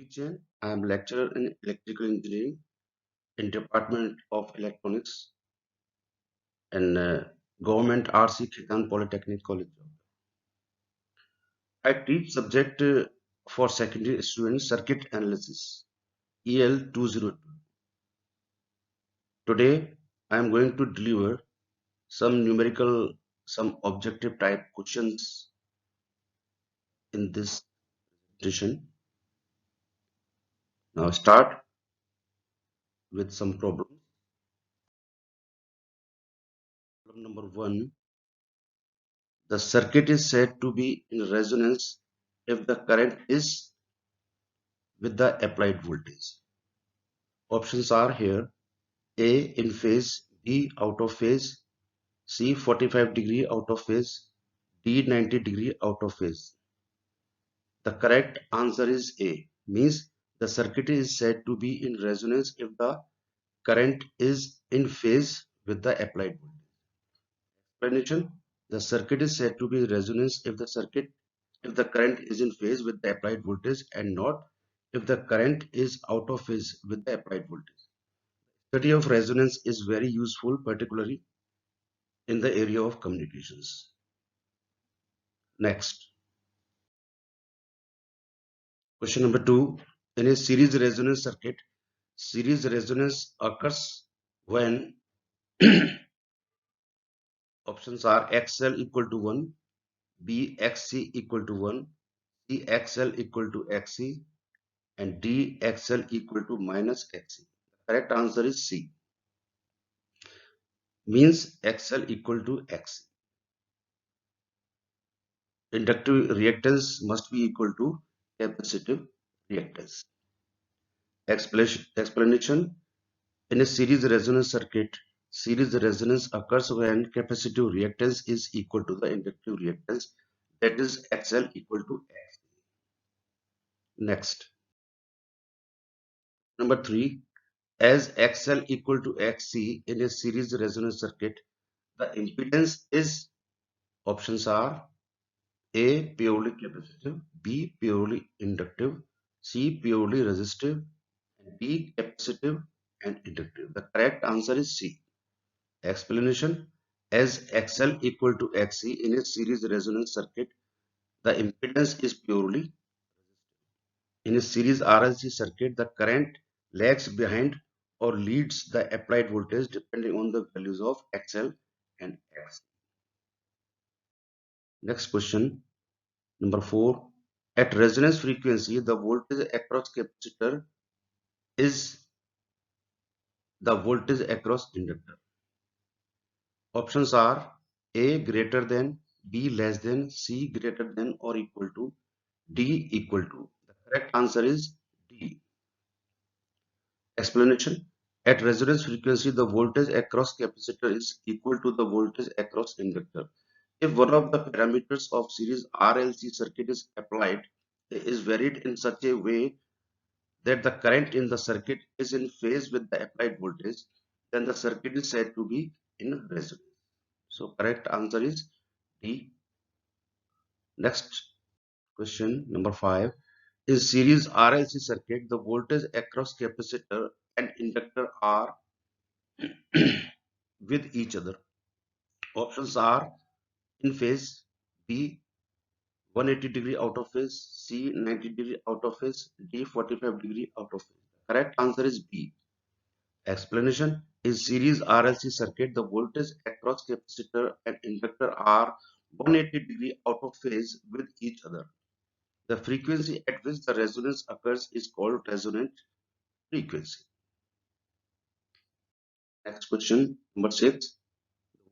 Abhijit Jain. I am lecturer in electrical engineering in Department of Electronics and Government RC Khitan Polytechnic College. I teach subject for secondary students circuit analysis EL 202. Today I am going to deliver some numerical, some objective type questions in this session. Now start with some problems. Problem number 1. The circuit is said to be in resonance if the current is with the applied voltage. Options are here: A in phase, B out of phase, C 45 degree out of phase, D 90 degree out of phase. The correct answer is A, means the circuit is said to be in resonance if the current is in phase with the applied voltage. Explanation: the circuit is said to be in resonance if the current is in phase with the applied voltage and not if the current is out of phase with the applied voltage. Study of resonance is very useful, particularly in the area of communications. Next, question number 2. In a series resonance circuit, series resonance occurs when options are XL equal to 1, B XC equal to 1, C XL equal to XC, and D XL equal to minus XC. The correct answer is C, means XL equal to XC. Inductive reactance must be equal to capacitive reactance. Explanation: in a series resonance circuit, series resonance occurs when capacitive reactance is equal to the inductive reactance, that is XL equal to X. Next, number 3. As XL equal to XC in a series resonance circuit, the impedance is, options are A purely capacitive, B purely inductive, C purely resistive, and D capacitive and inductive. The correct answer is C. Explanation: as XL equal to XC in a series resonance circuit, the impedance is purely. In a series RLC circuit, the current lags behind or leads the applied voltage depending on the values of XL and X. Next question, number 4. At resonance frequency, the voltage across capacitor is the voltage across inductor. Options are A greater than, B less than, C greater than or equal to, D equal to. The correct answer is D. Explanation: at resonance frequency, the voltage across capacitor is equal to the voltage across inductor. If one of the parameters of series RLC circuit is applied, it is varied in such a way that the current in the circuit is in phase with the applied voltage, then the circuit is said to be in resonance. So correct answer is D. Next question, number 5. In series RLC circuit, the voltage across capacitor and inductor are with each other. Options are in phase, B 180 degree out of phase, C 90 degree out of phase, D 45 degree out of phase. Correct answer is B. Explanation: in series RLC circuit, the voltage across capacitor and inductor are 180 degree out of phase with each other. The frequency at which the resonance occurs is called resonant frequency. Next question, number 6.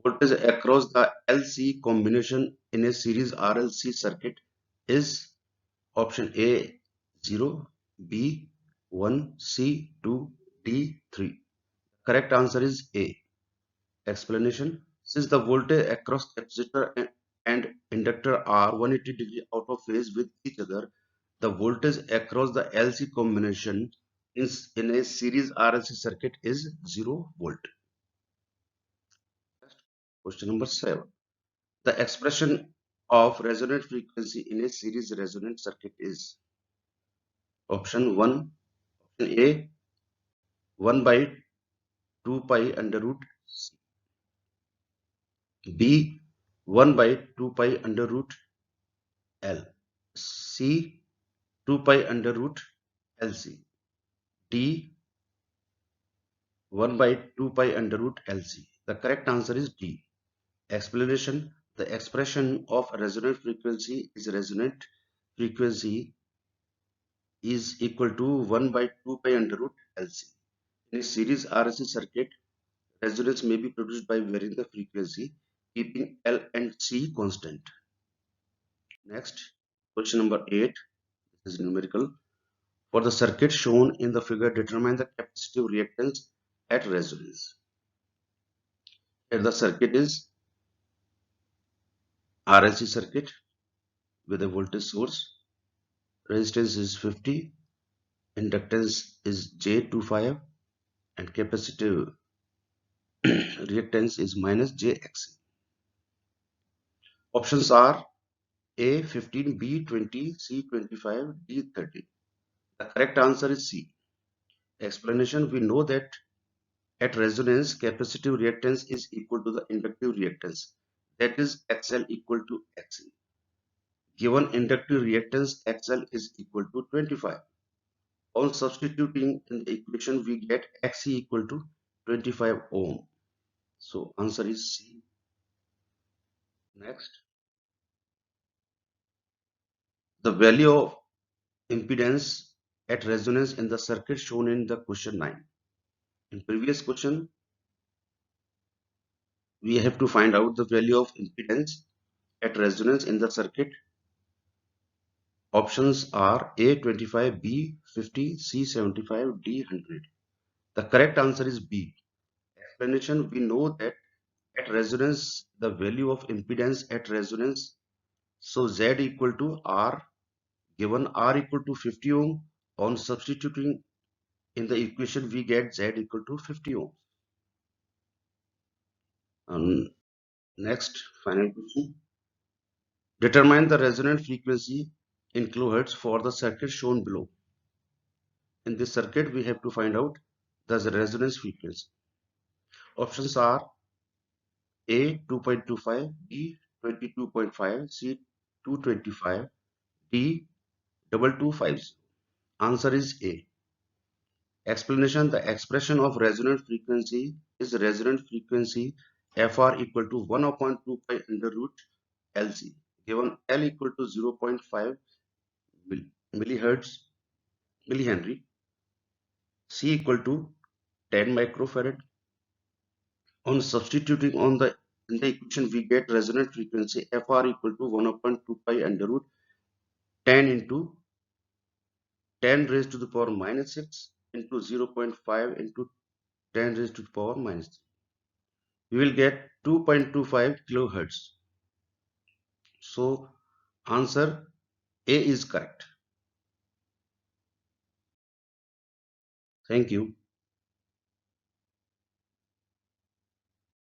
Voltage across the LC combination in a series RLC circuit is option A 0, B 1, C 2, D 3. Correct answer is A. Explanation: since the voltage across capacitor and inductor are 180 degree out of phase with each other, the voltage across the LC combination in a series RLC circuit is 0 volt. Question number 7. The expression of resonant frequency in a series resonant circuit is, Option 1, option A, 1 by 2 pi under root C. B, 1 by 2 pi under root L. C, 2 pi under root LC. D, 1 by 2 pi under root LC. The correct answer is D. Explanation: the expression of resonant frequency is equal to 1 by 2 pi under root LC. In a series RLC circuit, resonance may be produced by varying the frequency, keeping L and C constant. Next, question number 8. This is numerical. For the circuit shown in the figure, determine the capacitive reactance at resonance. Here the circuit is RLC circuit with a voltage source. Resistance is 50, inductance is J25, and capacitive reactance is minus Jx. Options are A 15, B 20, C 25, D 30. The correct answer is C. Explanation: we know that at resonance, capacitive reactance is equal to the inductive reactance, that is XL equal to XC. Given inductive reactance, XL is equal to 25. On substituting in the equation, we get XC equal to 25 ohm. So answer is C. Next, the value of impedance at resonance in the circuit shown in the question 9. In previous question, we have to find out the value of impedance at resonance in the circuit. Options are A 25, B 50, C 75, D 100. The correct answer is B. Explanation: we know that at resonance, the value of impedance at resonance, so Z equal to R, given R equal to 50 ohm, on substituting in the equation we get Z equal to 50 ohm. Next, final question. Determine the resonant frequency in kilohertz for the circuit shown below. In this circuit, we have to find out the resonance frequency. Options are A 2.25, B 22.5, C 225, D 2250. Answer is A. Explanation: the expression of resonant frequency is resonant frequency Fr equal to 1 upon 2 pi under root Lc, given L equal to 0.5 millihertz millihenry, C equal to 10 microfarad. On substituting in the equation, we get resonant frequency Fr equal to 1 upon 2 pi under root 10 into 10 raised to the power minus 6 into 0.5 into 10 raised to the power minus 3. We will get 2.25 kilohertz. So answer A is correct. Thank you.